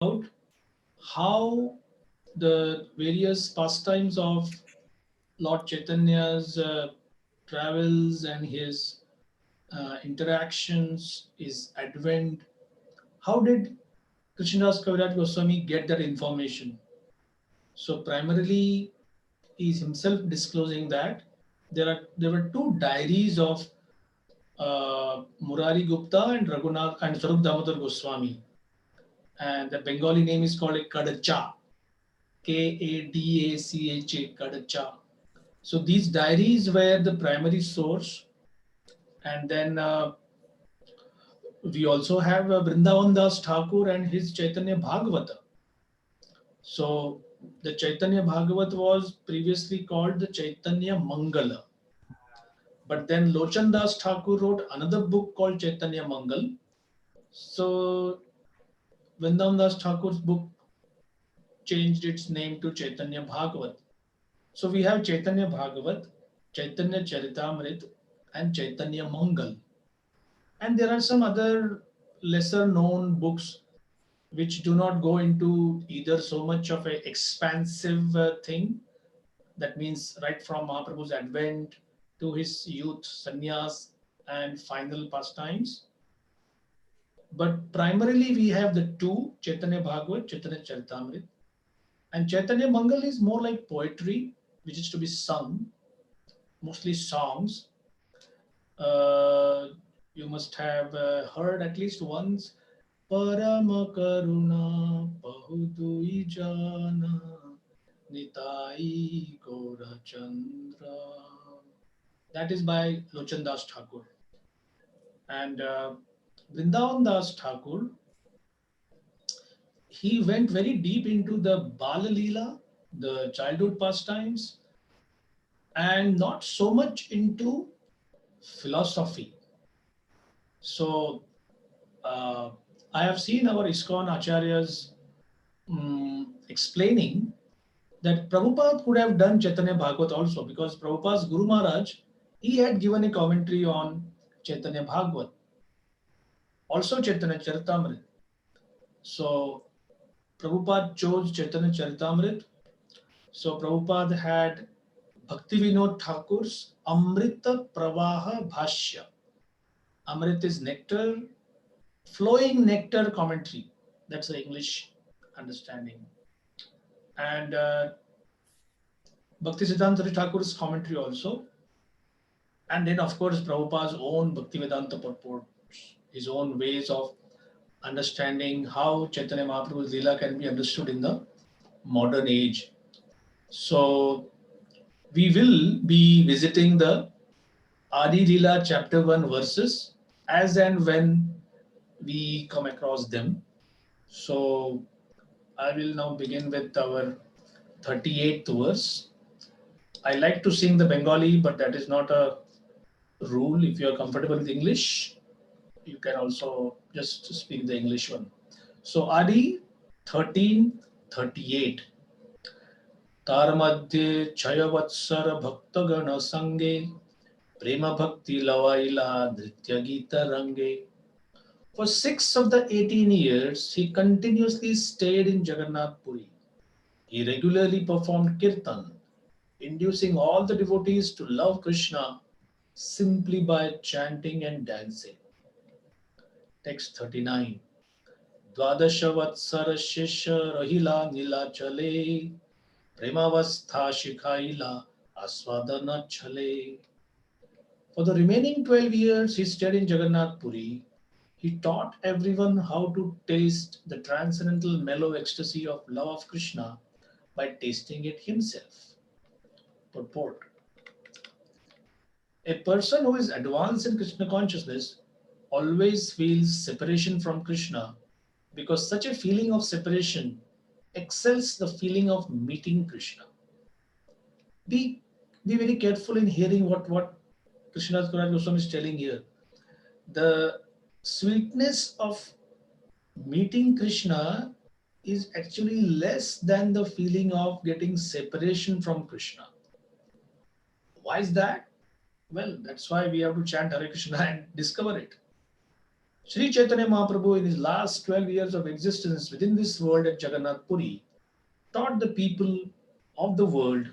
about how the various pastimes of Lord Chaitanya's travels and his interactions, his advent. How did Krishnadas Kaviraj Goswami get that information? So primarily, he is himself disclosing that there were two diaries of Murari Gupta and Raghunath and Swarup Damodar Goswami, and the Bengali name is called a Kadacha, Kadacha, Kadacha. So these diaries were the primary source, and then we also have Vrindavan Das Thakur and his Chaitanya Bhagavata. So the Chaitanya Bhagavat was previously called the Chaitanya Mangala, but then Lochan Das Thakur wrote another book called Chaitanya Mangal. So Vrindavan Das Thakur's book changed its name to Chaitanya Bhagavat. So we have Chaitanya Bhagavat, Chaitanya Charitamrit, and Chaitanya Mangal. And there are some other lesser known books which do not go into either so much of a expansive thing. That means right from Mahaprabhu's advent to his youth, sannyas, and final pastimes. But primarily we have the two, Chaitanya Bhagavat, Chaitanya Charitamrit. And Chaitanya Mangal is more like poetry, which is to be sung, mostly songs. Uh, you must have heard at least once. Parama Karuna Pahudui Jana Nitai Gora Chandra. That is by Lochan Das Thakur. And Vrindavan Das Thakur, he went very deep into the Bala Leela, the childhood pastimes, and not so much into philosophy. So uh, I have seen our ISKCON acharyas explaining that Prabhupada could have done Chaitanya Bhagavat also, because Prabhupada's Guru Maharaj, he had given a commentary on Chaitanya Bhagavat, also Chaitanya Charitamrit. So Prabhupada chose Chaitanya Charitamrit. So Prabhupada had Bhaktivinoda Thakur's Amrita Pravaha Bhashya. Amrit is nectar, flowing nectar commentary. That's the English understanding. And Bhaktisiddhanta Thakur's commentary also. And then, of course, Prabhupada's own Bhaktivedanta purports, his own ways of understanding how Chaitanya Mahaprabhu's Leela can be understood in the modern age. So, we will be visiting the Adi Leela chapter 1 verses as and when we come across them. So, I will now begin with our 38th verse. I like to sing the Bengali, but that is not a rule. If you are comfortable with English, you can also just speak the English one. So Adi 13:38. तार मध्ये क्षय वत्सर भक्तगण संगे प्रेम भक्ति लवाइला नृत्य गीत range. For 6 of the 18 years, he continuously stayed in Jagannath Puri. He regularly performed kirtan, inducing all the devotees to love Krishna simply by chanting and dancing. Text 39. द्वादश वत्सर शिष्य रहिला नीलाचले प्रेमावस्था शिखाइला आस्वादन छले. For the remaining 12 years he stayed in Jagannath Puri. He taught everyone how to taste the transcendental mellow ecstasy of love of Krishna by tasting it himself. Purport. A person who is advanced in Krishna consciousness always feels separation from Krishna, because such a feeling of separation excels the feeling of meeting Krishna. Be, be very careful in hearing what Krishnadas Kaviraj Goswami is telling here. The sweetness of meeting Krishna is actually less than the feeling of getting separation from Krishna. Why is that? Well, that's why we have to chant Hare Krishna and discover it. Sri Chaitanya Mahaprabhu, in his last 12 years of existence within this world at Jagannath Puri, taught the people of the world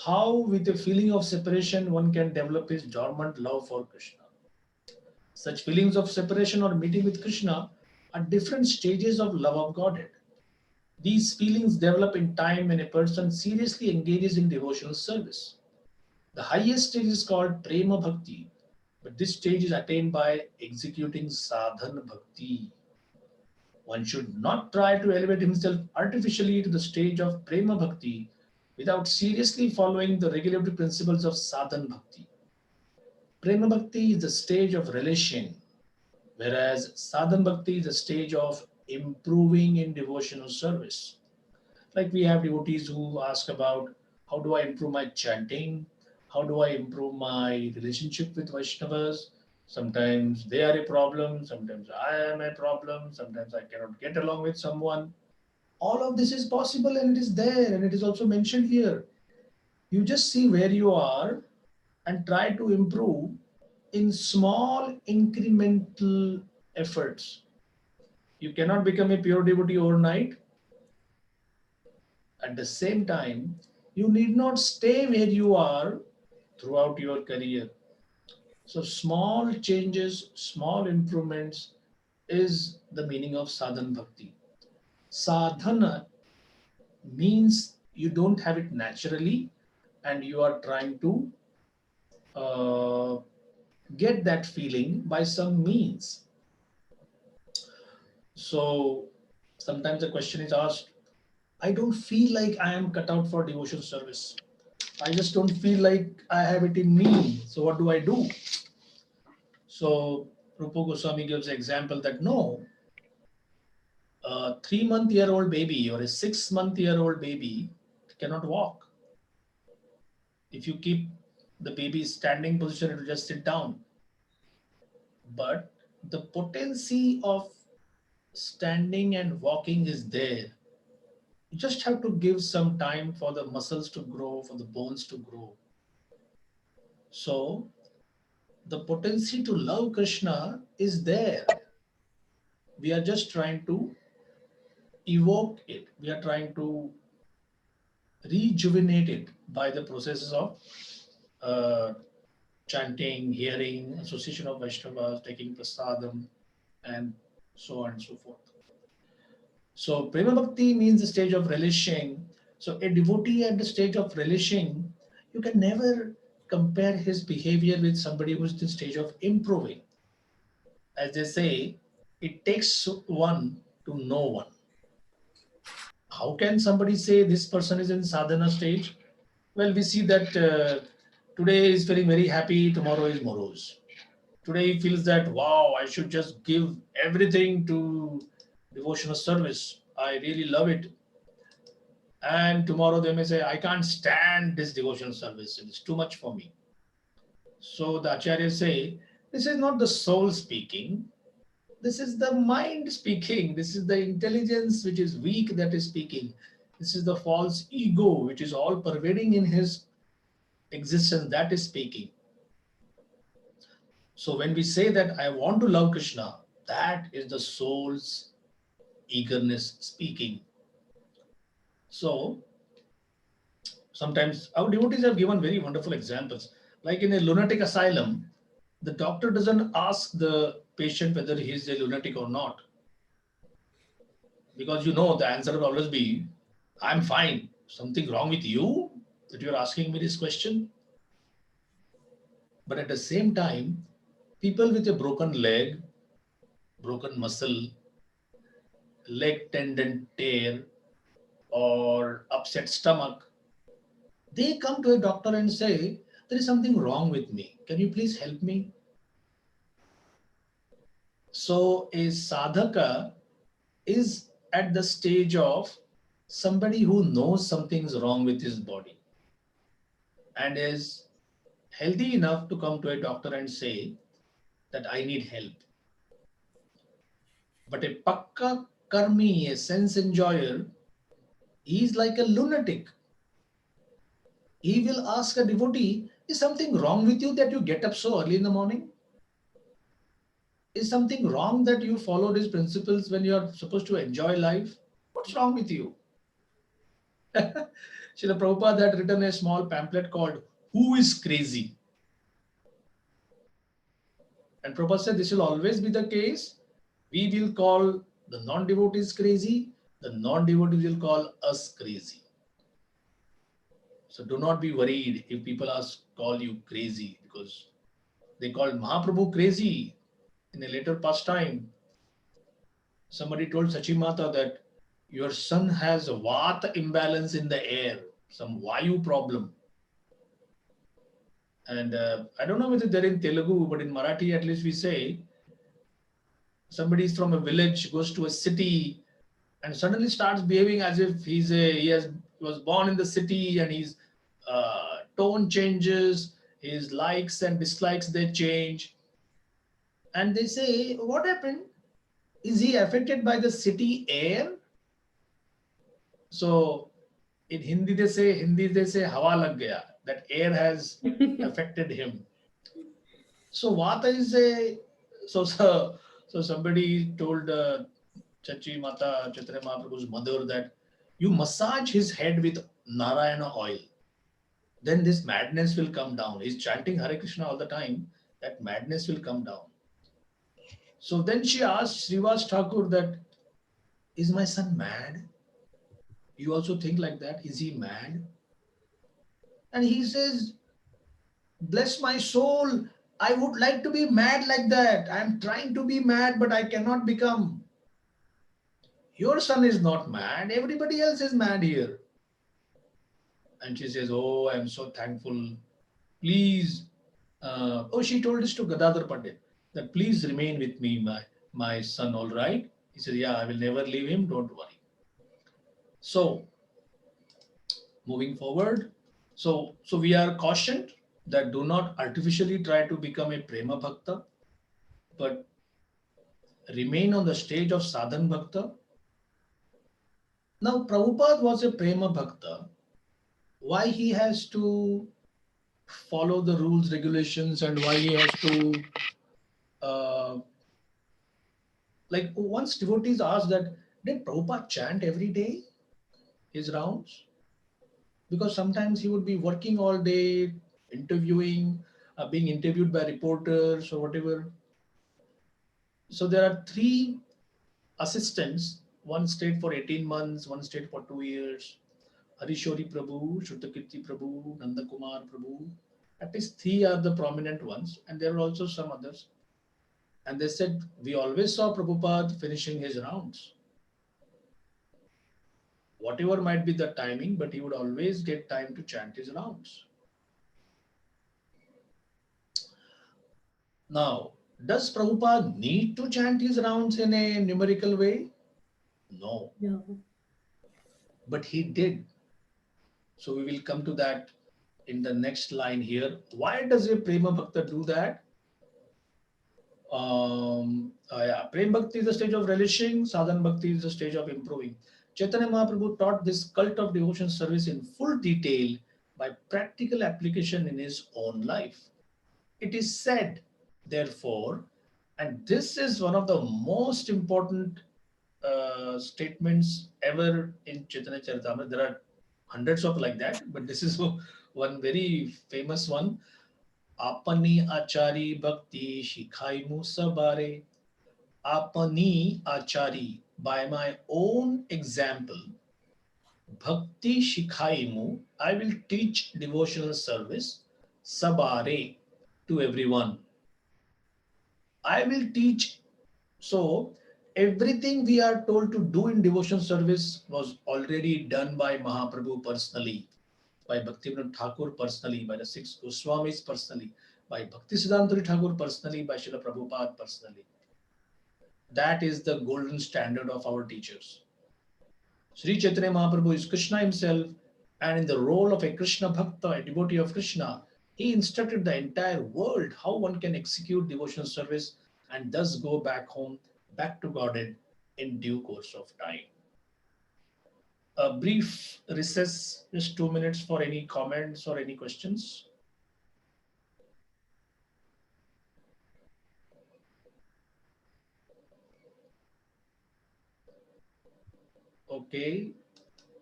how, with a feeling of separation, one can develop his dormant love for Krishna. Such feelings of separation or meeting with Krishna are different stages of love of Godhead. These feelings develop in time when a person seriously engages in devotional service. The highest stage is called Prema Bhakti, but this stage is attained by executing Sadhana Bhakti. One should not try to elevate himself artificially to the stage of Prema Bhakti without seriously following the regulatory principles of Sadhana Bhakti. Prema Bhakti is the stage of relation, whereas Sadhana Bhakti is the stage of improving in devotional service. Like we have devotees who ask about how do I improve my chanting? How do I improve my relationship with Vaishnavas? Sometimes they are a problem, sometimes I am a problem, sometimes I cannot get along with someone. All of this is possible and it is there and it is also mentioned here. You just see where you are and try to improve in small incremental efforts. You cannot become a pure devotee overnight. At the same time, you need not stay where you are throughout your career. So, small changes, small improvements is the meaning of sadhana bhakti. Sadhana means you don't have it naturally and you are trying to uh, get that feeling by some means. So, sometimes the question is asked, I don't feel like I am cut out for devotion service. I just don't feel like I have it in me. So what do I do? So Rupa Goswami gives an example that no, a 3 month year old baby or a 6 month year old baby cannot walk. If you keep the baby standing position, it will just sit down. But the potency of standing and walking is there. You just have to give some time for the muscles to grow, for the bones to grow. So the potency to love Krishna is there. We are just trying to evoke it. We are trying to rejuvenate it by the processes of uh, chanting, hearing, association of Vaishnavas, taking prasadam, and so on and so forth. So, Prema Bhakti means the stage of relishing. So, a devotee at the stage of relishing, you can never compare his behavior with somebody who's in the stage of improving. As they say, it takes one to know one. How can somebody say this person is in sadhana stage? Well, we see that today is feeling very happy, tomorrow is morose. Today he feels that, wow, I should just give everything to devotional service. I really love it. And tomorrow they may say, I can't stand this devotional service. It's too much for me. So the acharyas say, this is not the soul speaking. This is the mind speaking. This is the intelligence which is weak that is speaking. This is the false ego which is all pervading in his existence that is speaking. So when we say that I want to love Krishna, that is the soul's eagerness speaking. So sometimes our devotees have given very wonderful examples. Like in a lunatic asylum, the doctor doesn't ask the patient whether he is a lunatic or not, because you know the answer will always be, I'm fine. Something wrong with you that you're asking me this question? But at the same time, people with a broken leg, broken muscle, leg tendon tear, or upset stomach, they come to a doctor and say, there is something wrong with me. Can you please help me? So a sadhaka is at the stage of somebody who knows something's wrong with his body and is healthy enough to come to a doctor and say that I need help. But a pakka karmi, a sense enjoyer, he is like a lunatic. He will ask a devotee, is something wrong with you that you get up so early in the morning? Is something wrong that you followed his principles when you are supposed to enjoy life? What's wrong with you? Srila Prabhupada had written a small pamphlet called Who is Crazy? And Prabhupada said this will always be the case. We will call the non-devotees crazy, the non-devotees will call us crazy. So do not be worried if people call you crazy, because they called Mahaprabhu crazy in a later past time. Somebody told Sachimata that your son has a vata imbalance in the air, some Vayu problem. And I don't know whether they're in Telugu, but in Marathi at least we say somebody is from a village, goes to a city, and suddenly starts behaving as if he was born in the city, and his tone changes, his likes and dislikes they change, and they say, "What happened? Is he affected by the city air?" So in Hindi they say hawa lag gaya, that air has affected him. So Vata is a so somebody told Chachi Mata Chaitanya Mahaprabhu's mother that you massage his head with Narayana oil, then this madness will come down. He's chanting Hare Krishna all the time, that madness will come down. So then she asked Srivas Thakur that, is my son mad? You also think like that? Is he mad? And he says, bless my soul, I would like to be mad like that. I am trying to be mad, but I cannot become. Your son is not mad. Everybody else is mad here. And she says, oh, I'm so thankful. Please. She told this to Gadadhar Pandit, that please remain with me, my son, all right? He said, yeah, I will never leave him. Don't worry. So, moving forward. So we are cautioned that do not artificially try to become a Prema Bhakta, but remain on the stage of Sadhan Bhakta. Now, Prabhupada was a Prema Bhakta. Why he has to follow the rules, regulations, and why he has to, uh, like, once devotees asked that, did Prabhupada chant every day his rounds? Because sometimes he would be working all day, interviewing, being interviewed by reporters or whatever. So there are three assistants. One stayed for 18 months, one stayed for 2 years. Harishori Prabhu, Shrutakirti Prabhu, Nanda Kumar Prabhu. At least three are the prominent ones, and there are also some others. And they said, we always saw Prabhupada finishing his rounds. Whatever might be the timing, but he would always get time to chant his rounds. Now, does Prabhupada need to chant his rounds in a numerical way? No. No. But he did. So we will come to that in the next line here. Why does a Prema Bhakta do that? Prem Bhakti is the stage of relishing, Sadhan Bhakti is the stage of improving. Chaitanya Mahaprabhu taught this cult of devotion service in full detail by practical application in his own life. It is said, therefore, and this is one of the most important statements ever in Chaitanya Charitamrita. There are hundreds of like that, but this is one very famous one. Apani achari bhakti shikhaimu sabare. Apani achari, by my own example, bhakti shikhaimu, I will teach devotional service, sabare, to everyone. I will teach. So, everything we are told to do in devotion service was already done by Mahaprabhu personally, by Bhaktivinoda Thakur personally, by the six Goswamis personally, by Bhaktisiddhanta Thakur personally, by Srila Prabhupada personally. That is the golden standard of our teachers. Sri Chaitanya Mahaprabhu is Krishna himself, and in the role of a Krishna Bhakta, a devotee of Krishna, he instructed the entire world how one can execute devotional service and thus go back home, back to Godhead in due course of time. A brief recess, just 2 minutes for any comments or any questions. Okay,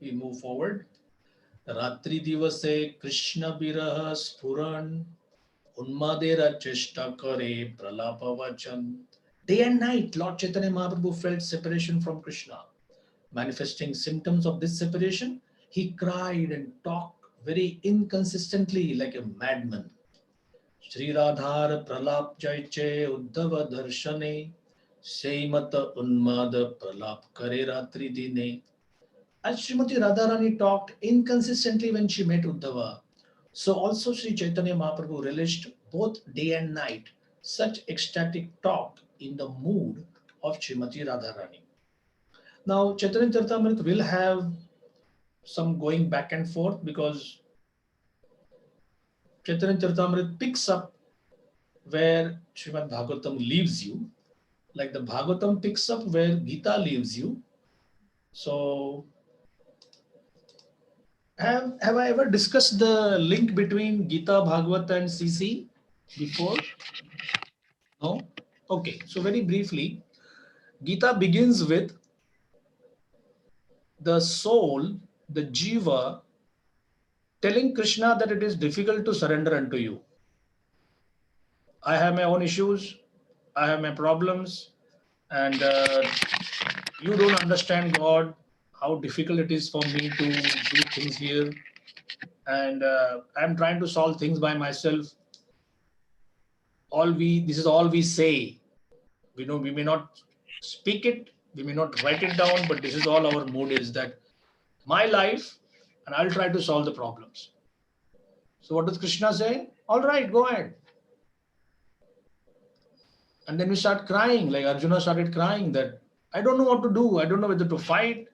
we move forward. Ratri divase Krishna birah sphuran unmadera cheshta kare pralapa vachan. Day and night, Lord Chaitanya Mahaprabhu felt separation from Krishna. Manifesting symptoms of this separation, he cried and talked very inconsistently like a madman. Sri Radhar pralap jaiche uddhava darshane seimata unmada pralap kare ratri dine. As Srimati Radharani talked inconsistently when she met Uddhava, so also Sri Chaitanya Mahaprabhu relished both day and night such ecstatic talk in the mood of Srimati Radharani. Now, Chaitanya Charitamrita will have some going back and forth because Chaitanya Charitamrita picks up where Srimad Bhagavatam leaves you, like the Bhagavatam picks up where Gita leaves you. So, have I ever discussed the link between Gita, Bhagavata, and CC before? No? Okay, so very briefly, Gita begins with the soul, the jiva, telling Krishna that it is difficult to surrender unto you. I have my own issues, I have my problems, and you don't understand God, how difficult it is for me to do things here, and I'm trying to solve things by myself. This is all we say. We know we may not speak it, we may not write it down, but this is all our mood is that my life, and I'll try to solve the problems. So what does Krishna say? All right, go ahead. And then we start crying, like Arjuna started crying that I don't know what to do. I don't know whether to fight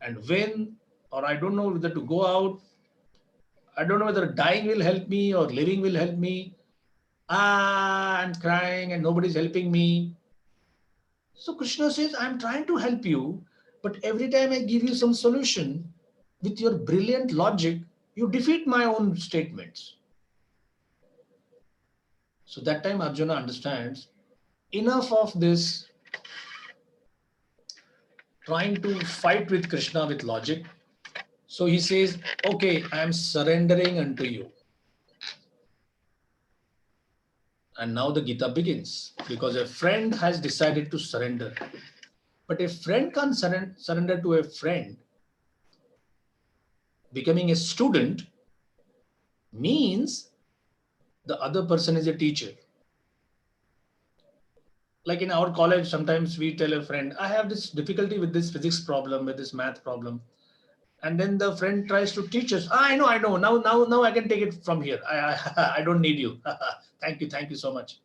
and win, or I don't know whether to go out. I don't know whether dying will help me or living will help me. I'm crying and nobody's helping me. So Krishna says, I'm trying to help you, but every time I give you some solution with your brilliant logic, you defeat my own statements. So that time Arjuna understands enough of this trying to fight with Krishna with logic. So he says, okay, I am surrendering unto you. And now the Gita begins because a friend has decided to surrender. But a friend can't surrender to a friend. Becoming a student means the other person is a teacher. Like in our college, sometimes we tell a friend, I have this difficulty with this physics problem, with this math problem. And then the friend tries to teach us. I know. Now I can take it from here. I don't need you. Thank you so much.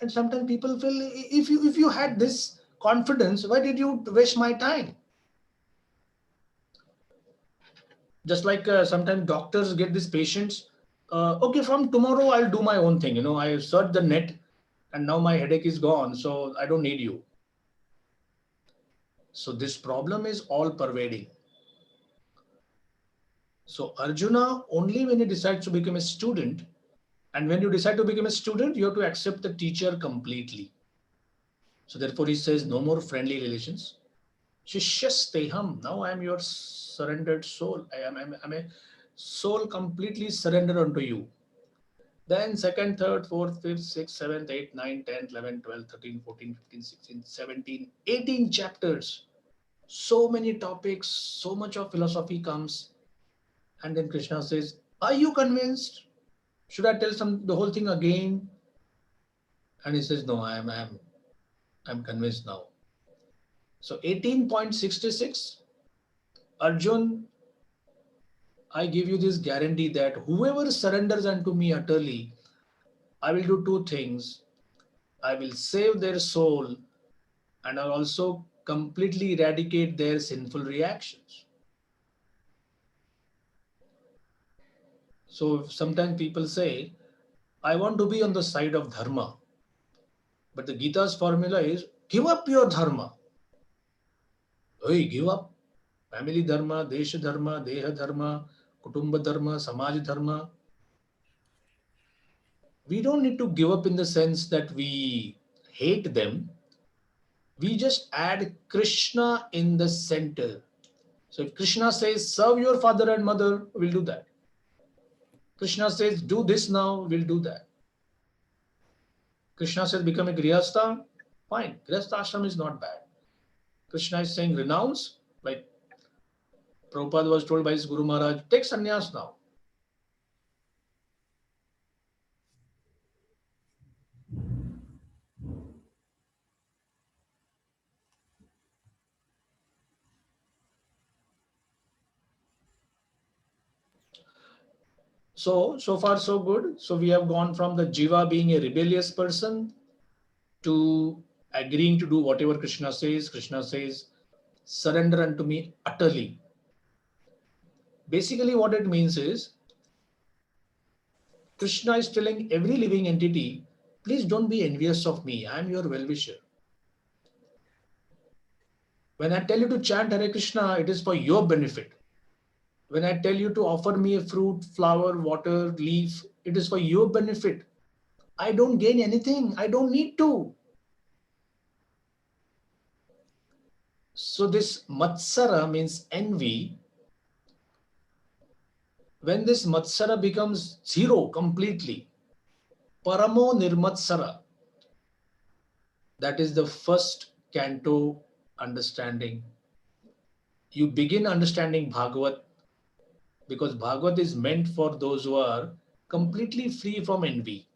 And sometimes people feel if you had this confidence, why did you waste my time? Just like sometimes doctors get these patients. Okay, from tomorrow I'll do my own thing. I searched the net, and now my headache is gone, so I don't need you. So this problem is all pervading. So Arjuna, only when he decides to become a student, and when you decide to become a student, you have to accept the teacher completely. So therefore he says, no more friendly relations. Shishyasteham. Now I am your surrendered soul. I'm a soul completely surrendered unto you. Then second, third, fourth, fifth, sixth, seventh, eighth, ninth, 10th, 11th, 12th, 13th, 14th, 15th, 16th, 17th, 18 chapters. So many topics, so much of philosophy comes. And then Krishna says, are you convinced? Should I tell the whole thing again? And he says, no, I'm convinced now. So 18.66, Arjun, I give you this guarantee that whoever surrenders unto me utterly, I will do two things. I will save their soul and I'll also completely eradicate their sinful reactions. So sometimes people say, I want to be on the side of dharma. But the Gita's formula is give up your dharma. Hey, give up family dharma, desha dharma, deha dharma, kutumba dharma, samaj dharma. We don't need to give up in the sense that we hate them. We just add Krishna in the center. So if Krishna says, serve your father and mother, we'll do that. Krishna says, do this now, we'll do that. Krishna says, become a Grihastha, fine. Grihastha ashram is not bad. Krishna is saying, renounce, like Prabhupada was told by his Guru Maharaj, take sannyas now. So far so good. So we have gone from the Jiva being a rebellious person to agreeing to do whatever Krishna says. Krishna says, surrender unto me utterly. Basically, what it means is Krishna is telling every living entity, please don't be envious of me. I am your well-wisher. When I tell you to chant Hare Krishna, it is for your benefit. When I tell you to offer me a fruit, flower, water, leaf, it is for your benefit. I don't gain anything. I don't need to. So this matsara means envy. When this matsara becomes zero completely, paramo nirmatsara, that is the first canto understanding. You begin understanding Bhagavat because Bhagavat is meant for those who are completely free from envy.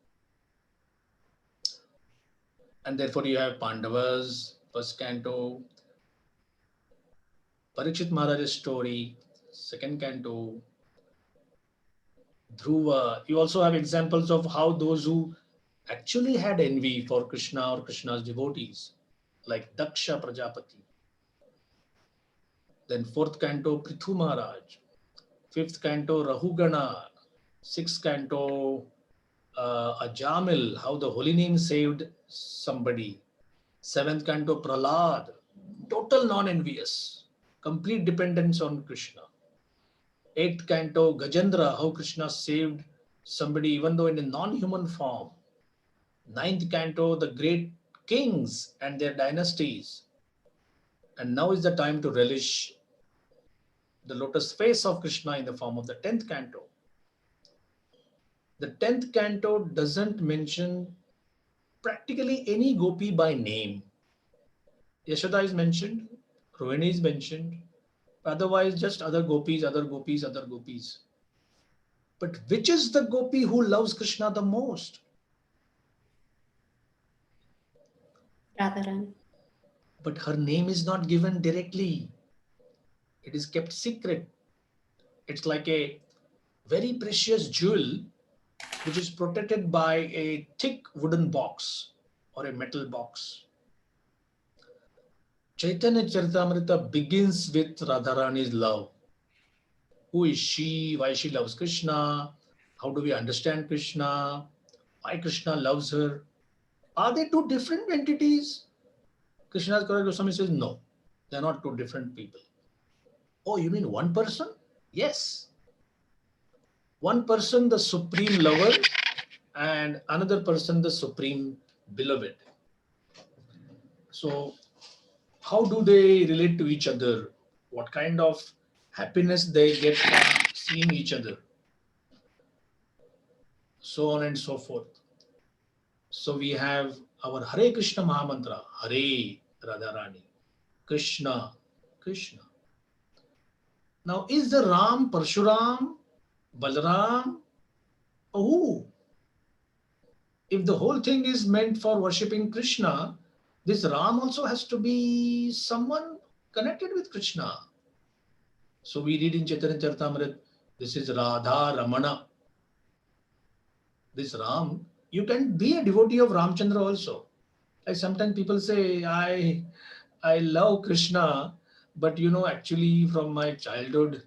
And therefore you have Pandavas, first canto, Parikshit Maharaj's story, second canto, Dhruva. You also have examples of how those who actually had envy for Krishna or Krishna's devotees, like Daksha Prajapati. Then fourth canto, Prithu Maharaj. Fifth canto, Rahugana. Sixth canto, Ajamil, how the holy name saved somebody. Seventh canto, Prahlad, total non-envious, complete dependence on Krishna. Eighth canto, Gajendra, how Krishna saved somebody even though in a non-human form. Ninth canto, the great kings and their dynasties. And now is the time to relish the lotus face of Krishna in the form of the 10th canto. The 10th canto doesn't mention practically any gopi by name. Yashoda is mentioned, Rohini is mentioned, otherwise just other gopis, other gopis, other gopis. But which is the gopi who loves Krishna the most? Radharani. But her name is not given directly. It is kept secret. It's like a very precious jewel which is protected by a thick wooden box or a metal box. Chaitanya Charitamrita begins with Radharani's love. Who is she? Why she loves Krishna? How do we understand Krishna? Why Krishna loves her? Are they two different entities? Krishnadas Kaviraj Goswami says no, they're not two different people. Oh, you mean one person? Yes. One person, the supreme lover, and another person, the supreme beloved. So, how do they relate to each other? What kind of happiness they get from seeing each other? So on and so forth. So we have our Hare Krishna Mahamantra, Hare Radharani, Krishna, Krishna. Now, is the Ram Parshuram, Balaram, or who? If the whole thing is meant for worshipping Krishna, this Ram also has to be someone connected with Krishna. So we read in Chaitanya Charitamrita, this is Radha Ramana. This Ram, you can be a devotee of Ramchandra also. Like sometimes people say, I love Krishna, but actually from my childhood,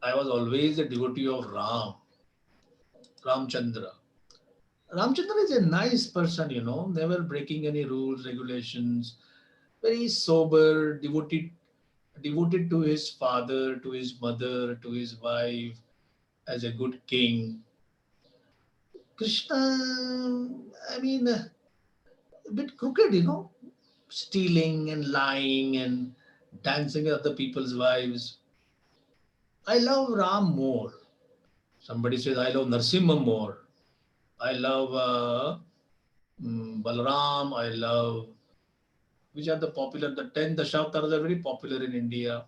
I was always a devotee of Ramchandra. Ramchandra is a nice person, never breaking any rules, regulations, very sober, devoted to his father, to his mother, to his wife, as a good king. Krishna, I mean, a bit crooked, stealing and lying and dancing with other people's wives. I love Ram more. Somebody says, I love Narsimha more. I love Balaram. I love, which are the popular, the 10 Dashavataras are very popular in India.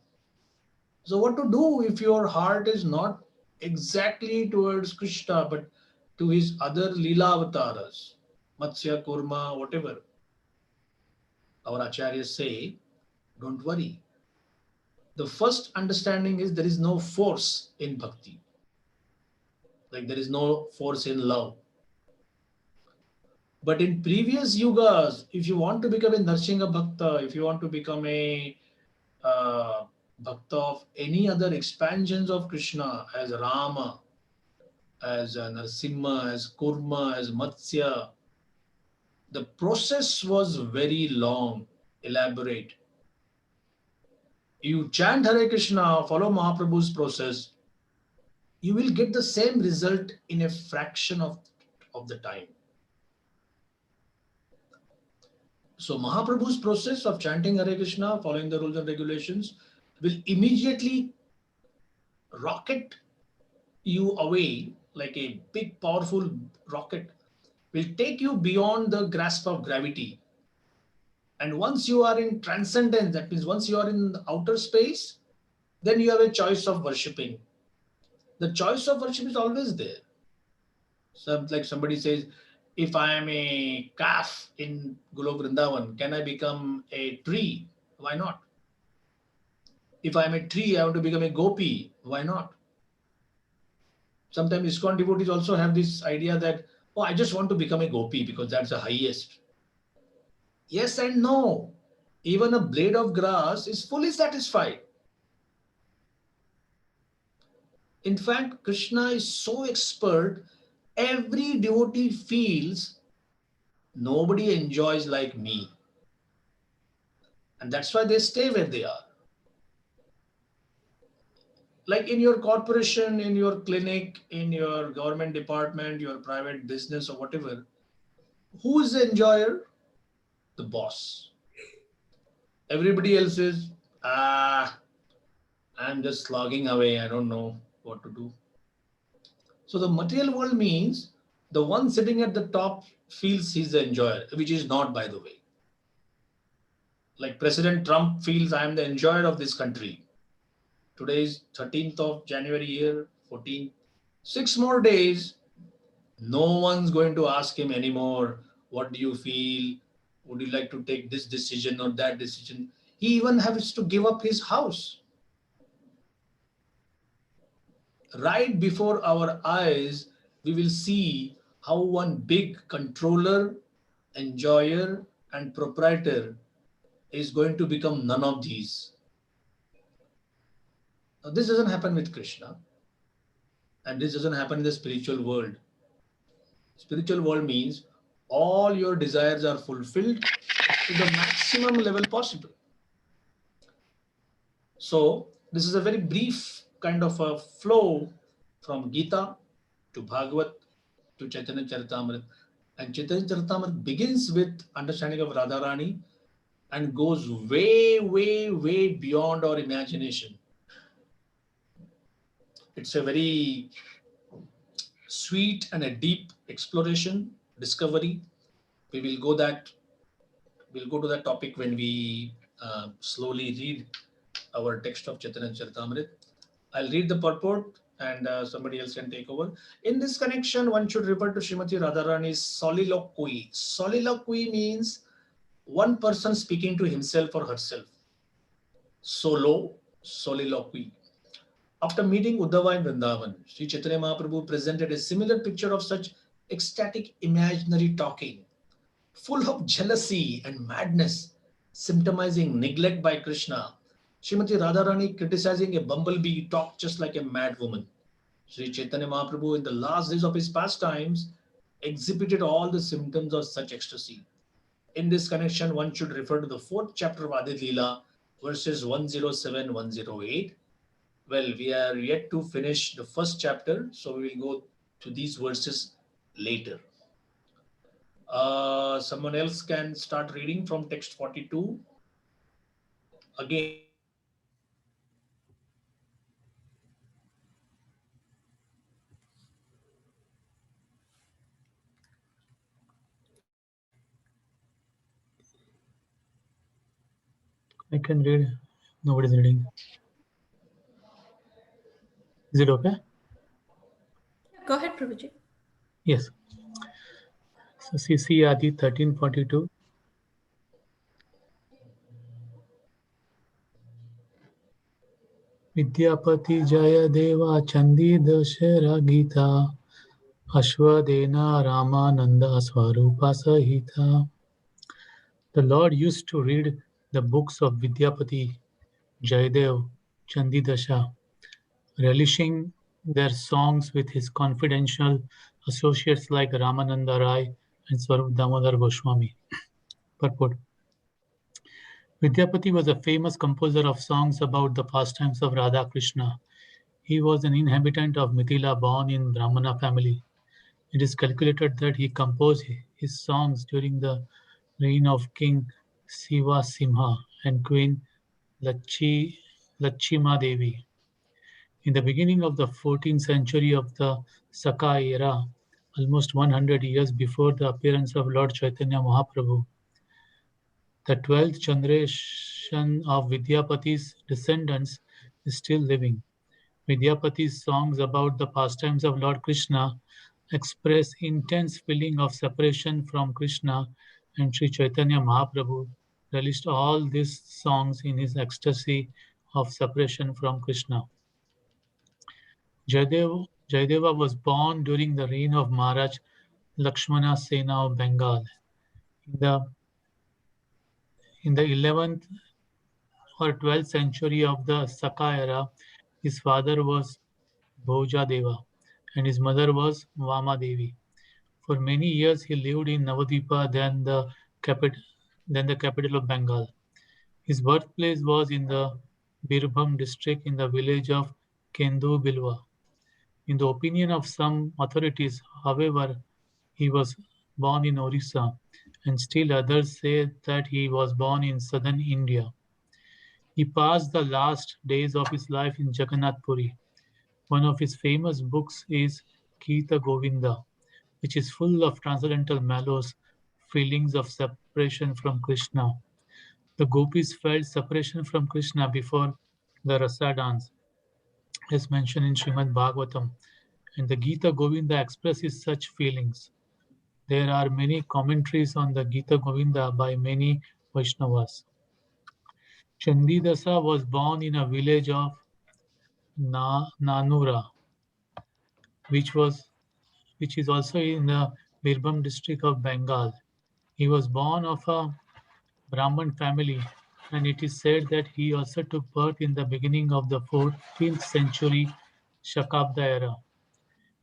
So, what to do if your heart is not exactly towards Krishna, but to his other Leela avatars, Matsya, Kurma, whatever? Our acharyas say, don't worry. The first understanding is there is no force in bhakti, like there is no force in love. But in previous yugas, if you want to become a Narsingha Bhakta, if you want to become a uh, Bhakta of any other expansions of Krishna, as Rama, as Narsimha, as Kurma, as Matsya, the process was very long, elaborate. You chant Hare Krishna, follow Mahaprabhu's process, you will get the same result in a fraction of the time. So Mahaprabhu's process of chanting Hare Krishna, following the rules and regulations, will immediately rocket you away like a big powerful rocket, will take you beyond the grasp of gravity. And once you are in transcendence, that means once you are in the outer space, then you have a choice of worshipping. The choice of worship is always there. So, like somebody says, if I am a calf in Golok Vrindavan, can I become a tree? Why not? If I am a tree, I want to become a gopi. Why not? Sometimes ISKCON devotees also have this idea that, oh, I just want to become a gopi because that's the highest. Yes and no. Even a blade of grass is fully satisfied. In fact, Krishna is so expert, every devotee feels nobody enjoys like me. And that's why they stay where they are. Like in your corporation, in your clinic, in your government department, your private business, or whatever, who is the enjoyer? The boss. Everybody else is, I'm just slogging away. I don't know what to do. So the material world means the one sitting at the top feels he's the enjoyer, which is not, by the way. Like President Trump feels I am the enjoyer of this country. Today is 13th of January year, 14th. 6 more days, no one's going to ask him anymore, what do you feel? Would you like to take this decision or that decision? He even has to give up his house. Right before our eyes, we will see how one big controller, enjoyer, and proprietor is going to become none of these. Now, this doesn't happen with Krishna, and this doesn't happen in the spiritual world. Spiritual world means all your desires are fulfilled to the maximum level possible. So, this is a very brief kind of a flow from Gita to Bhagavad to Chaitanya Charitamrita. And Chaitanya Charitamrita begins with understanding of Radharani and goes way, way, way beyond our imagination. It's a very sweet and a deep exploration, discovery. We will go that we'll go to that topic when we slowly read our text of Chaitanya Charitamrita. I'll read the purport and somebody else can take over. In this connection, one should refer to Srimati Radharani's soliloquy. Soliloquy means one person speaking to himself or herself. Solo, soliloquy. After meeting Uddhava in Vrindavan, Sri Chaitanya Mahaprabhu presented a similar picture of such ecstatic imaginary talking, full of jealousy and madness, symptomizing neglect by Krishna. Srimati Radharani criticizing a bumblebee talked just like a mad woman. Sri Chaitanya Mahaprabhu, in the last days of his pastimes, exhibited all the symptoms of such ecstasy. In this connection, one should refer to the fourth chapter of Adi Leela, verses 107 108. Well, we are yet to finish the first chapter, so we will go to these verses later. Someone else can start reading from text 42. Again, I can read. Nobody's reading. Is it okay? Go ahead, Prabhuji. Yes. So CC Adi 1342. Vidyapati जय देवा चंदी दशहरा गीता अश्वदेना रामानंदा स्वरूपा सहिता. The Lord used to read the books of Vidyapati, Jayadev, Chandidasha, relishing their songs with his confidential associates like Ramananda Rai and Swarup Damodar Goswami. Purport. Vidyapati was a famous composer of songs about the pastimes of Radha Krishna. He was an inhabitant of Mithila, born in Brahmana family. It is calculated that he composed his songs during the reign of King Siva Simha and Queen Lachima Devi. In the beginning of the 14th century of the Saka era, almost 100 years before the appearance of Lord Chaitanya Mahaprabhu, the 12th generation of Vidyapati's descendants is still living. Vidyapati's songs about the pastimes of Lord Krishna express intense feeling of separation from Krishna, and Sri Chaitanya Mahaprabhu relished all these songs in his ecstasy of separation from Krishna. Jayadeva was born during the reign of Maharaj Lakshmana Sena of Bengal. In the 11th or 12th century of the Saka era, his father was Bhojadeva and his mother was Vama Devi. For many years he lived in Navadvipa, then the capital of Bengal. His birthplace was in the Birbhum district in the village of Kendu Bilwa. In the opinion of some authorities, however, he was born in Orissa, and still others say that he was born in southern India. He passed the last days of his life in Jagannath Puri. One of his famous books is Gita Govinda, which is full of transcendental mellows, feelings of separation from Krishna. The gopis felt separation from Krishna before the rasa dance, as mentioned in Srimad Bhagavatam, and the Gita Govinda expresses such feelings. There are many commentaries on the Gita Govinda by many Vaishnavas. Chandidasa was born in a village of Nanura, which was which is also in the Birbhum district of Bengal. He was born of a Brahmin family, and it is said that he also took birth in the beginning of the 14th century Shakabda era.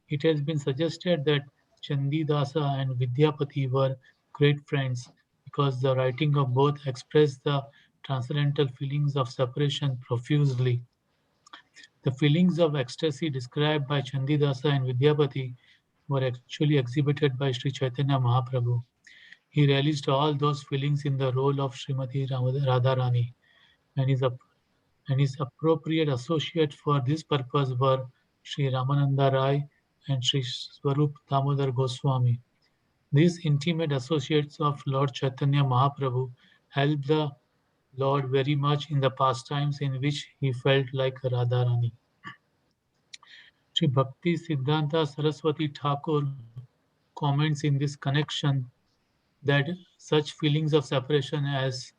It has been suggested that Chandidasa and Vidyapati were great friends because the writing of both expressed the transcendental feelings of separation profusely. The feelings of ecstasy described by Chandidasa and Vidyapati were actually exhibited by Sri Chaitanya Mahaprabhu. He realized all those feelings in the role of Srimati Radharani, and his appropriate associate for this purpose were Sri Ramananda Rai and Sri Swarup Damodar Goswami. These intimate associates of Lord Chaitanya Mahaprabhu helped the Lord very much in the pastimes in which he felt like Radharani. Sri Bhakti Siddhanta Saraswati Thakur comments in this connection that such feelings of separation as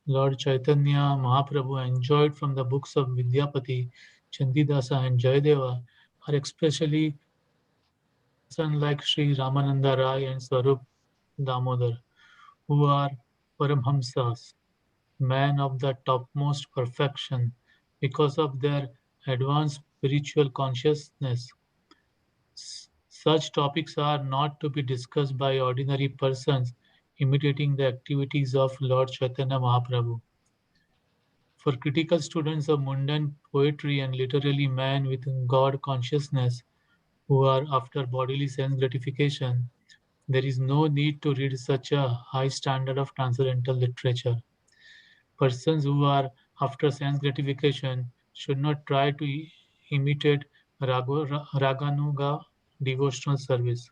Lord Chaitanya Mahaprabhu enjoyed from the books of Vidyapati, Chandidasa, and Jayadeva are especially from a person like Sri Ramananda Rai and Swarup Damodar, who are Paramhamsas, men of the topmost perfection because of their advanced spiritual consciousness. Such topics are not to be discussed by ordinary persons imitating the activities of Lord Chaitanya Mahaprabhu. For critical students of mundane poetry and literally man with God consciousness who are after bodily sense gratification, There is no need to read such a high standard of transcendental literature. Persons who are after sense gratification should not try to imitate Raganuga devotional service.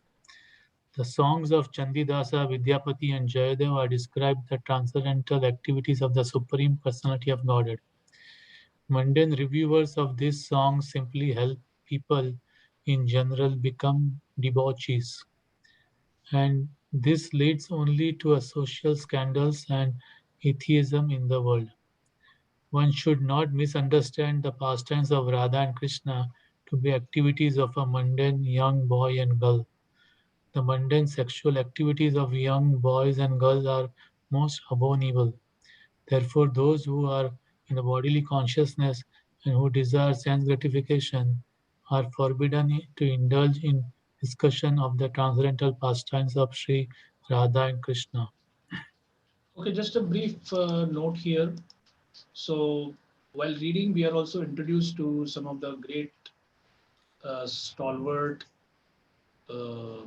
The songs of Chandidasa, Vidyapati, and Jayadeva describe the transcendental activities of the Supreme Personality of Godhead. Mundane reviewers of these songs simply help people in general become debauchees, and this leads only to a social scandals and atheism in the world. One should not misunderstand the pastimes of Radha and Krishna to be activities of a mundane young boy and girl. The mundane sexual activities of young boys and girls are most abominable. Therefore, those who are in the bodily consciousness and who desire sense gratification are forbidden to indulge in discussion of the transcendental pastimes of Sri Radha and Krishna. Okay, just a brief note here. So while reading, we are also introduced to some of the great stalwart, uh,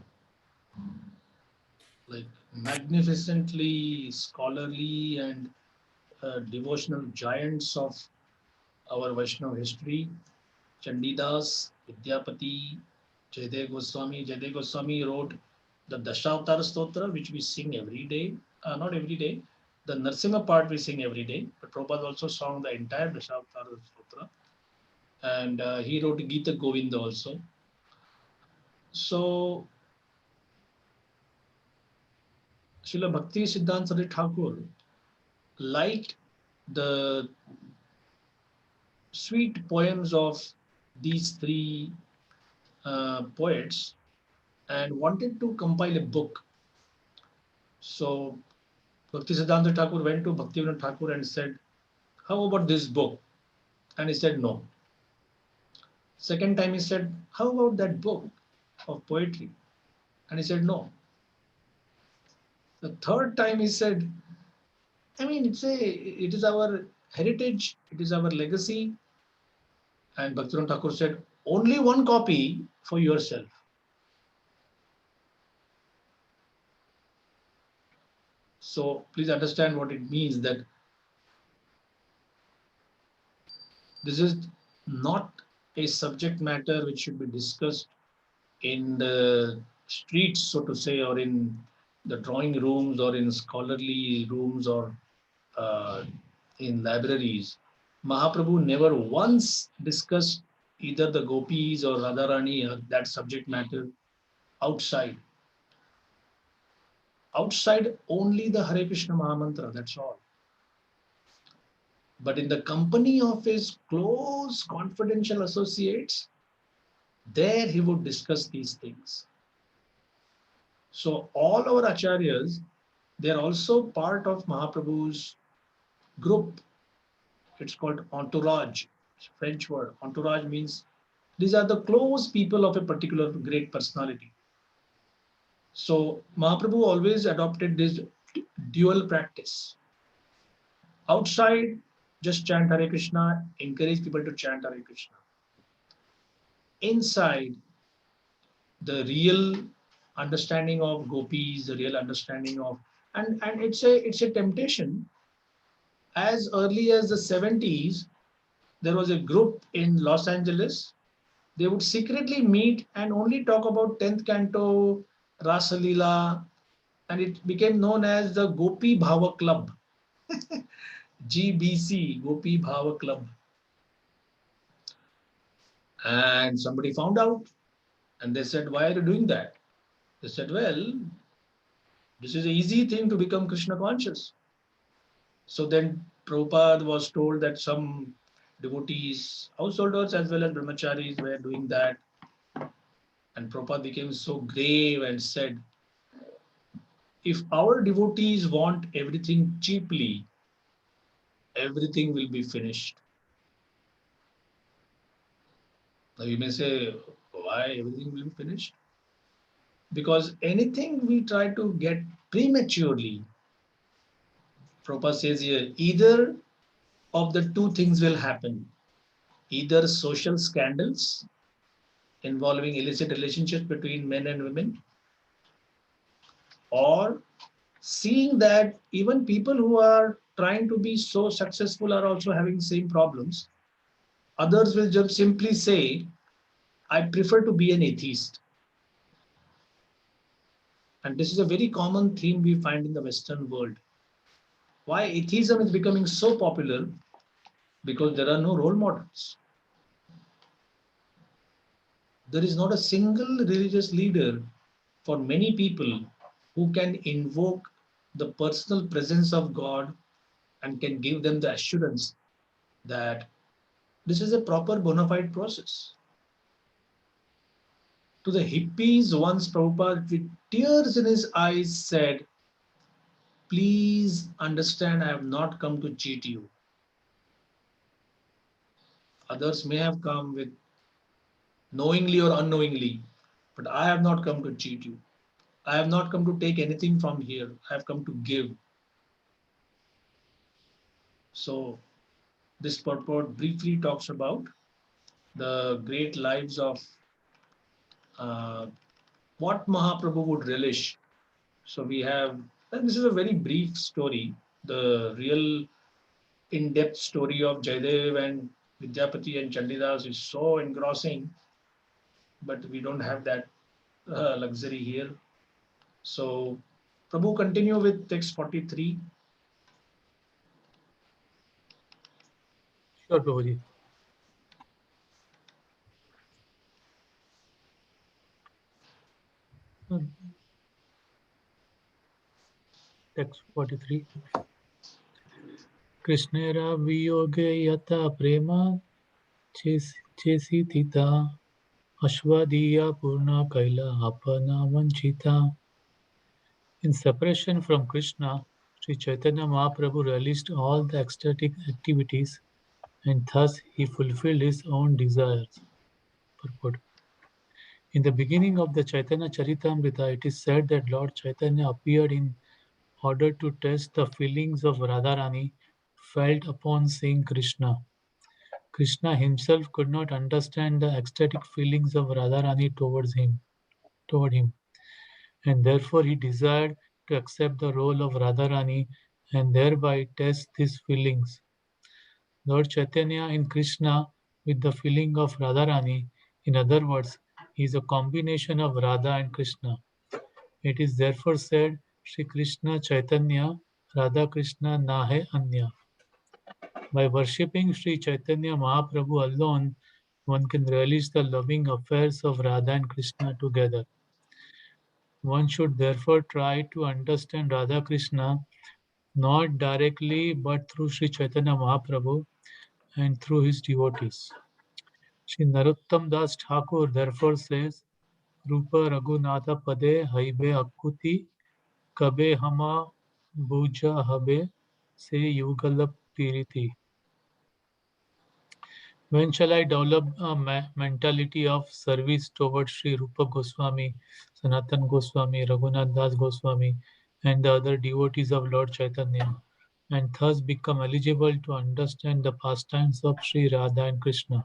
like magnificently scholarly and devotional giants of our Vaishnava history. Chandidas, Vidyapati, Jaydev Goswami. Jaydev Goswami wrote the Dashavtar Stotra, which we sing every day. Not every day. The Narsimha part we sing every day, but Prabhupada also sang the entire Dashavtar Stotra. And he wrote Gita Govinda also. So, Srila Bhakti Siddhanta Saraswati Thakur liked the sweet poems of these three poets and wanted to compile a book. So Bhaktisiddhanta Thakur went to Bhaktivinoda Thakur and said, "How about this book?" And he said, "No." Second time he said, "How about that book of poetry?" And he said, "No." The third time he said, "I mean, it is our heritage, it is our legacy." And Bhaktivinoda Thakur said, "Only one copy for yourself." So please understand what it means, that this is not a subject matter which should be discussed in the streets, so to say, or in the drawing rooms, or in scholarly rooms, or uh, in libraries. Mahaprabhu never once discussed either the gopis or Radharani, that subject matter, outside. Outside only the Hare Krishna Mahamantra, that's all. But in the company of his close confidential associates, there he would discuss these things. So all our acharyas, they are also part of Mahaprabhu's group. It's called entourage. It's a French word. Entourage means these are the close people of a particular great personality. So Mahaprabhu always adopted this dual practice. Outside, just chant Hare Krishna, encourage people to chant Hare Krishna. Inside, the real understanding of gopis, the real understanding of, and it's a temptation. As early as the 70s, there was a group in Los Angeles. They would secretly meet and only talk about 10th canto, Rasa Leela, and it became known as the Gopi Bhava Club. GBC, Gopi Bhava Club. And somebody found out and they said, "Why are you doing that?" They said, "Well, this is an easy thing to become Krishna conscious." So then Prabhupada was told that some devotees, householders as well as brahmacharis, were doing that. And Prabhupada became so grave and said, "If our devotees want everything cheaply, everything will be finished." Now you may say, "Why everything will be finished?" Because anything we try to get prematurely, Prabhupada says here, either of the two things will happen. Either social scandals involving illicit relationships between men and women, or seeing that even people who are trying to be so successful are also having same problems, others will just simply say, I prefer to be an atheist. And this is a very common theme we find in the Western world. Why atheism is becoming so popular? Because there are no role models. There is not a single religious leader for many people who can invoke the personal presence of God and can give them the assurance that this is a proper bona fide process. To the hippies, once Prabhupada, with tears in his eyes, said, please understand, I have not come to cheat you. Others may have come with knowingly or unknowingly, but I have not come to cheat you. I have not come to take anything from here. I have come to give. So, this purport briefly talks about the great lives of uh, what Mahaprabhu would relish. So, we have, and this is a very brief story. The real in depth story of Jaydev and Vidyapati and Chandidas is so engrossing, but we don't have that luxury here. So, Prabhu, continue with text 43. Sure, Prabhuji. Text 43. Krishnera viyoge yata prema chesitita ashvadiya purna kaila apana vanchita. In separation from Krishna, Sri Chaitanya Mahaprabhu realized all the ecstatic activities and thus he fulfilled his own desires. Purport. In the beginning of the Chaitanya Charitamrita, it is said that Lord Chaitanya appeared in order to test the feelings of Radharani felt upon seeing Krishna. Krishna himself could not understand the ecstatic feelings of Radharani toward him, and therefore he desired to accept the role of Radharani and thereby test these feelings. Lord Chaitanya in Krishna with the feeling of Radharani, in other words, he is a combination of Radha and Krishna. It is therefore said, Shri Krishna Chaitanya, Radha Krishna Nahe Anya. By worshipping Sri Chaitanya Mahaprabhu alone, one can realize the loving affairs of Radha and Krishna together. One should therefore try to understand Radha Krishna not directly but through Sri Chaitanya Mahaprabhu and through his devotees. Sri Narottam Das Thakur therefore says, Rupa Raghunatha Pade Haibe Akuti Kabe Hama Buja Habe Se Yugala Piriti. When shall I develop a mentality of service towards Sri Rupa Goswami, Sanatan Goswami, Raghunath Das Goswami, and the other devotees of Lord Chaitanya, and thus become eligible to understand the pastimes of Sri Radha and Krishna?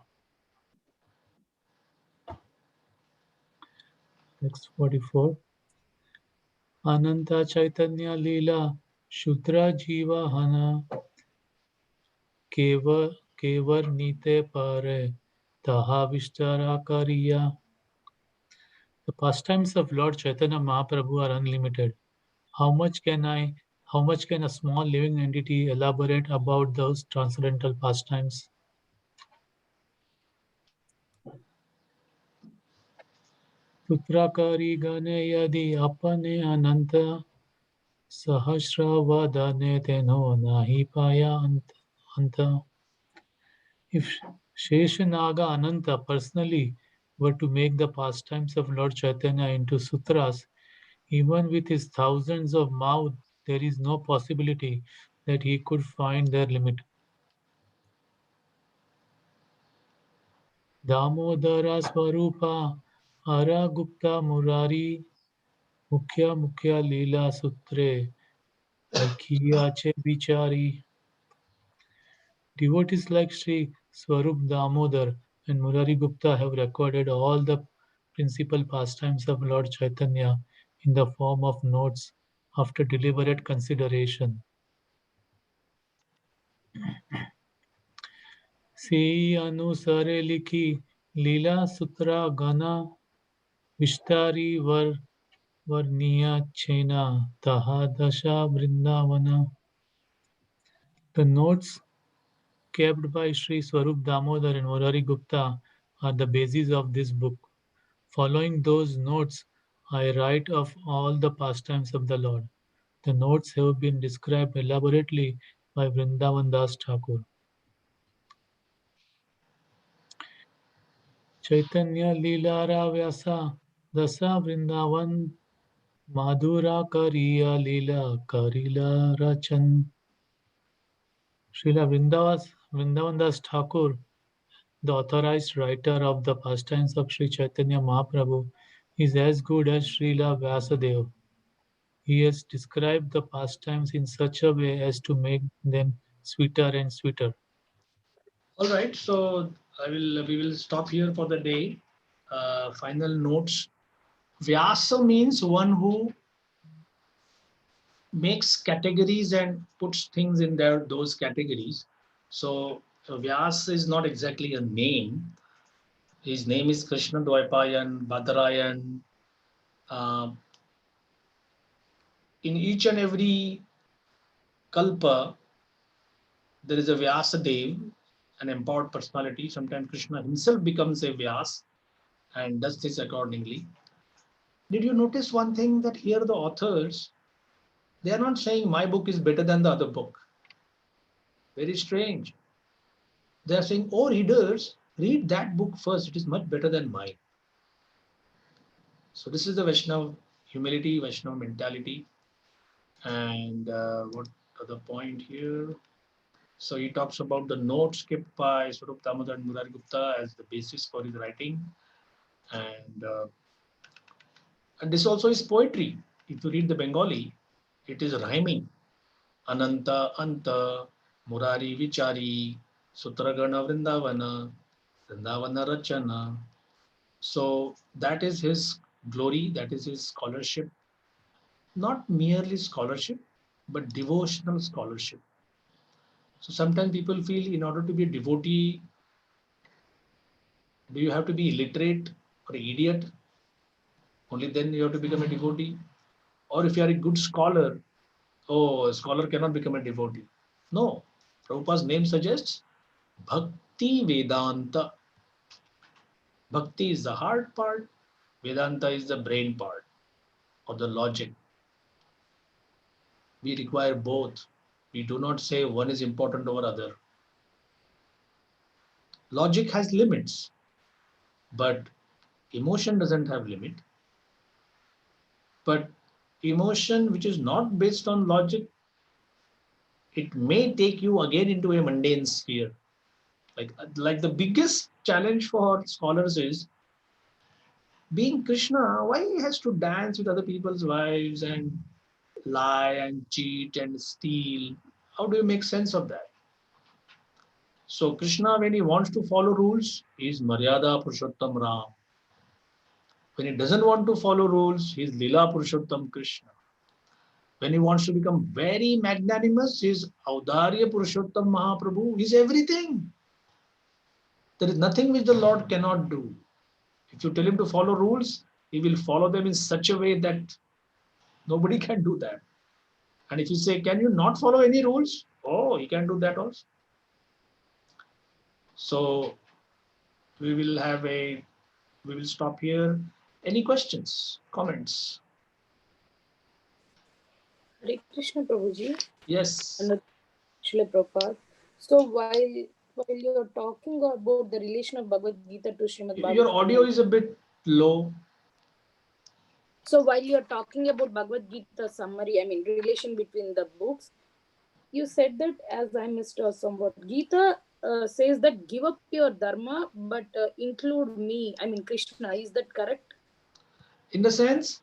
Next 44. Ananta Chaitanya Leela Shudra Jiva Hana Kevar Nite Pare Taha Vishtara Kariya. The pastimes of Lord Chaitanya Mahaprabhu are unlimited. How much can a small living entity elaborate about those transcendental pastimes? Putrakari Gane Yadi Apane Ananta Sahasravadane Teno Nahi Paya Anta. If Sheshanaga Ananta personally were to make the pastimes of Lord Chaitanya into sutras, even with his thousands of mouths, there is no possibility that he could find their limit. Damodara Swarupa Ara Gupta Murari Mukhya Mukhya Leela Sutre Lakhiyache Bichari. Devotees like Sri Swarup Damodar and Murari Gupta have recorded all the principal pastimes of Lord Chaitanya in the form of notes after deliberate consideration. See anusare likhi Leela Sutra Gana Vishtari Varniya Chena Taha Dasha Vrindavana. The notes kept by Sri Swarup Damodar and Murari Gupta are the basis of this book. Following those notes, I write of all the pastimes of the Lord. The notes have been described elaborately by Vrindavan Das Thakur. Chaitanya Leela Vyasa Dasa Vrindavan Madhura Kariya Leela Karila Rachan. Srila Vrindavan Das Thakur, the authorized writer of the pastimes of Sri Chaitanya Mahaprabhu, is as good as Srila Vyasadeva. He has described the pastimes in such a way as to make them sweeter and sweeter. All right, so we will stop here for the day. Final notes. Vyasa means one who makes categories and puts things in those categories. So Vyas is not exactly a name. His name is Krishna Dwaipayan, Badarayan. Uh, in each and every kalpa, there is a Vyasadev, an empowered personality. Sometimes Krishna himself becomes a Vyas and does this accordingly. Did you notice one thing, that here the authors, they are not saying my book is better than the other book. Very strange. They are saying, oh readers, read that book first. It is much better than mine. So this is the Vaishnava humility, Vaishnava mentality. And what other point here? So he talks about the notes kept by Swarup Damodar and Murari Gupta as the basis for his writing. And this also is poetry. If you read the Bengali, it is rhyming. Ananta, Anta, Murari, Vichari, Sutragana, Vrindavana, Vrindavana, Rachana. So that is his glory, that is his scholarship. Not merely scholarship, but devotional scholarship. So sometimes people feel in order to be a devotee, do you have to be illiterate or an idiot? Only then you have to become a devotee. Or if you are a good scholar, oh, a scholar cannot become a devotee. No. Prabhupada's name suggests Bhakti Vedanta. Bhakti is the heart part, Vedanta is the brain part or the logic. We require both. We do not say one is important over other. Logic has limits, but emotion doesn't have limit. But emotion which is not based on logic, it may take you again into a mundane sphere. Like the biggest challenge for scholars is, being Krishna, why he has to dance with other people's wives and lie and cheat and steal? How do you make sense of that? So Krishna, when he wants to follow rules, he is Maryada Purushottam Ram. When he doesn't want to follow rules, he is Lila Purushottam Krishna. When he wants to become very magnanimous, he is Audarya Purushottam Mahaprabhu. He is everything. There is nothing which the Lord cannot do. If you tell him to follow rules, he will follow them in such a way that nobody can do that. And if you say, can you not follow any rules? Oh, he can do that also. So we will stop here. Any questions, comments? Hare Krishna Prabhuji. Yes. And Srila Prabhupada. So while you're talking about the relation of Bhagavad Gita to Srimad Bhagavatam, Your audio is a bit low. So while you're talking about Bhagavad Gita summary, I mean relation between the books, you said that, as I missed somewhat, Gita says that give up your dharma, but include me, I mean Krishna. Is that correct? In the sense,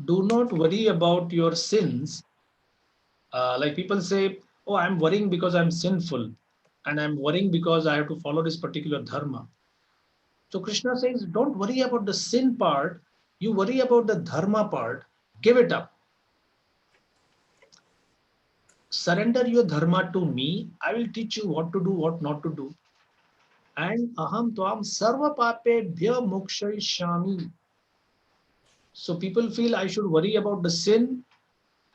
do not worry about your sins. Like people say, oh, I'm worrying because I'm sinful, and I'm worrying because I have to follow this particular dharma. So Krishna says, don't worry about the sin part. You worry about the dharma part. Give it up. surrender your dharma to me. I will teach you what to do, what not to do. And aham tvam sarva papebhya mokshayishyami. So people feel I should worry about the sin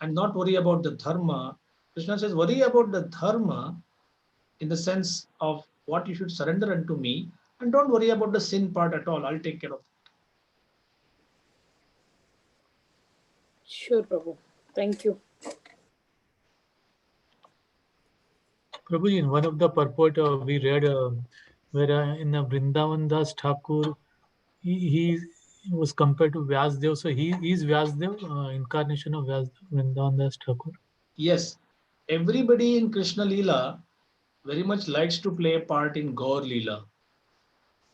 and not worry about the dharma. Krishna says, worry about the dharma in the sense of what you should surrender unto me, and don't worry about the sin part at all. I'll take care of it. Sure, Prabhu. Thank you. Prabhuji, in one of the purport we read where in Vrindavan Das Thakur, he was compared to Vyasdev. So he is Vyasdev, incarnation of Vyasdev, Vrindavan Das Thakur. Yes, everybody in Krishna Leela very much likes to play a part in Gaur Leela.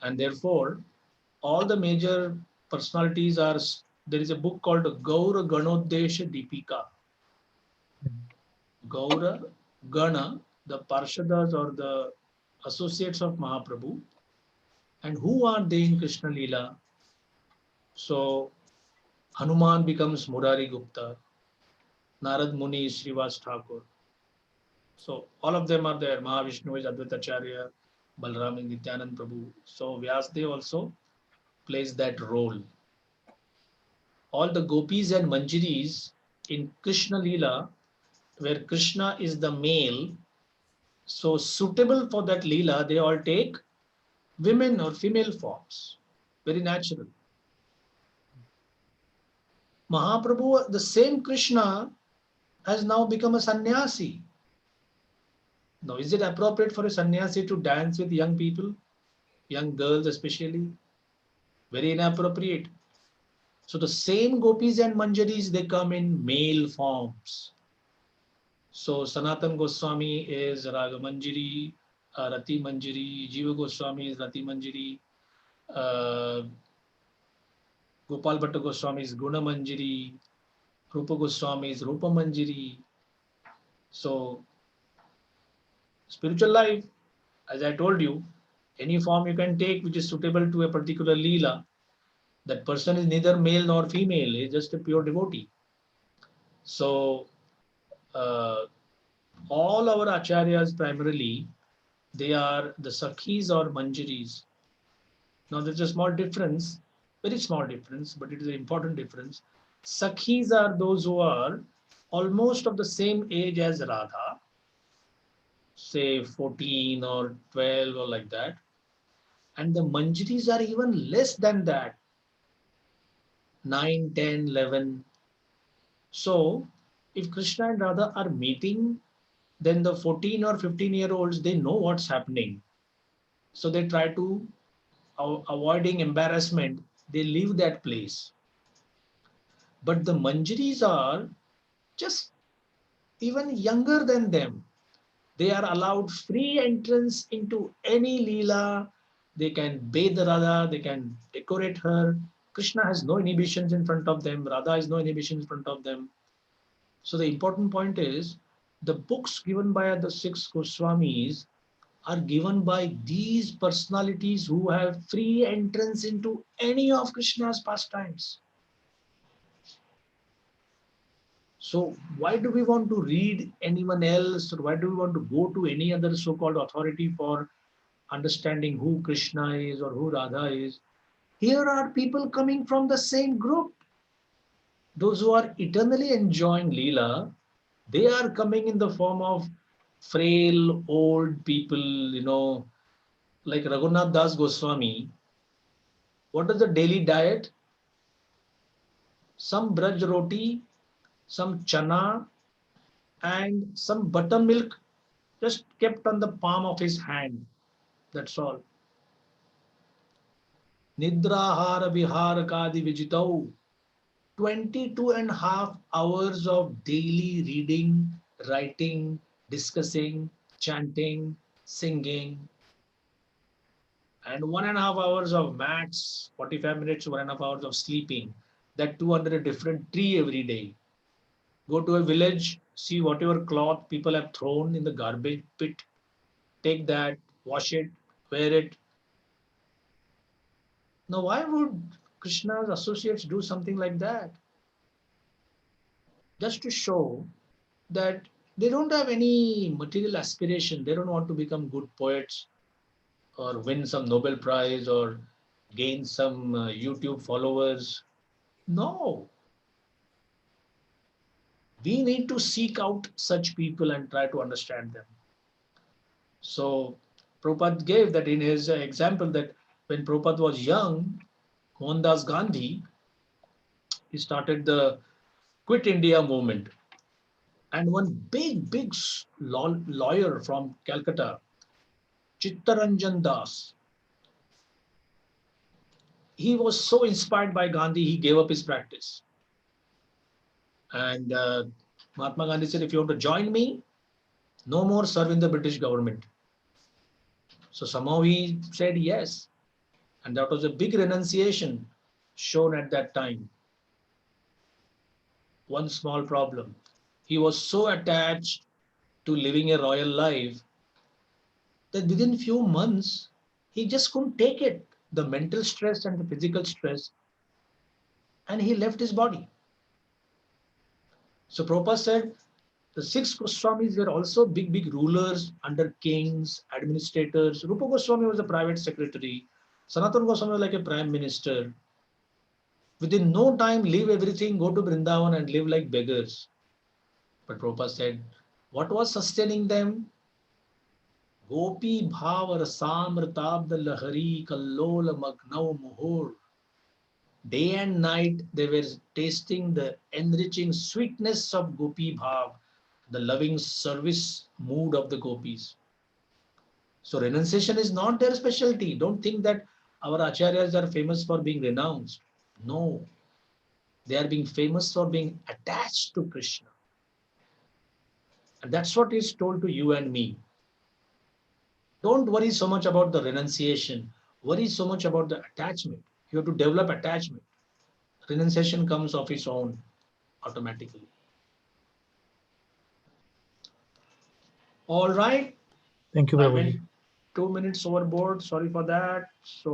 And therefore, all the major personalities are, there is a book called Gaura Ganodesha Deepika. Gaura Gana, the Parshadas or the associates of Mahaprabhu. And who are they in Krishna Leela? So Hanuman becomes Murari Gupta, Narad Muni is Srivas Thakur. So all of them are there. Mahavishnu is Advaita Acharya, Balram is Nityanand Prabhu. So Vyasdev also plays that role. All the gopis and manjaris in Krishna Leela, where Krishna is the male, so suitable for that Leela, they all take women or female forms. Very natural. Mahaprabhu, the same Krishna, has now become a sannyasi. Now, is it appropriate for a sannyasi to dance with young people, young girls especially? Very inappropriate. So the same gopis and manjaris, they come in male forms. So Sanatan Goswami is Raga Manjari, Rati Manjari, Jiva Goswami is Rati Manjari, Gopal Bhatta Goswami is Guna Manjari, Rupa Goswami is Rupa Manjari. So spiritual life, as I told you, any form you can take which is suitable to a particular Leela. That person is neither male nor female, he is just a pure devotee. So all our acharyas primarily, they are the sakhis or manjaris. Now there's a small difference, very small difference, but it is an important difference. Sakhis are those who are almost of the same age as Radha, say 14 or 12 or like that. And the manjaris are even less than that, 9, 10, 11. So if Krishna and Radha are meeting, then the 14 or 15-year-olds, they know what's happening. So they try to, avoiding embarrassment, they leave that place. But the manjaris are just even younger than them. They are allowed free entrance into any Leela. They can bathe Radha, they can decorate her. Krishna has no inhibitions in front of them. Radha has no inhibitions in front of them. So the important point is the books given by the 6 Goswamis are given by these personalities who have free entrance into any of Krishna's pastimes. So why do we want to read anyone else, or why do we want to go to any other so-called authority for understanding who Krishna is or who Radha is? Here are people coming from the same group. Those who are eternally enjoying Leela, they are coming in the form of frail old people, like Raghunath Das Goswami. What is the daily diet? Some braj roti, some chana, and some buttermilk just kept on the palm of his hand. That's all. Nidrahara vihara kadi vijitau. 22.5 hours of daily reading, writing, discussing, chanting, singing, and 1.5 hours of maths, 45 minutes, 1.5 hours of sleeping. That too under a different tree every day. Go to a village, see whatever cloth people have thrown in the garbage pit, take that, wash it, wear it. Now, why would Krishna's associates do something like that? Just to show that They don't have any material aspiration. They don't want to become good poets or win some Nobel Prize or gain some YouTube followers. No, we need to seek out such people and try to understand them. So Prabhupada gave that in his example that when Prabhupada was young, Mohandas Gandhi, he started the Quit India movement. And one big lawyer from Calcutta, Chittaranjan Das, he was so inspired by Gandhi, he gave up his practice. And Mahatma Gandhi said, if you want to join me, no more serve in the British government. So somehow he said yes. And that was a big renunciation shown at that time. One small problem. He was so attached to living a royal life that within few months, he just couldn't take it. The mental stress and the physical stress, and he left his body. So Prabhupada said the six Goswamis were also big rulers under kings, administrators. Rupa Goswami was a private secretary. Sanatana Goswami was like a prime minister. Within no time, leave everything, go to Vrindavan and live like beggars. But Prabhupada said, what was sustaining them? Gopi bhav rasamritabd lahari kallola magnau muhur. Day and night they were tasting the enriching sweetness of Gopi Bhav, the loving service mood of the gopis. So renunciation is not their specialty. Don't think that our acharyas are famous for being renounced. No, they are being famous for being attached to Krishna. And that's what is told to you and me. Don't worry so much about the renunciation. Worry so much about the attachment. You have to develop attachment. Renunciation comes of its own automatically. All right. Thank you, I Prabhuji. went 2 minutes overboard. Sorry for that. So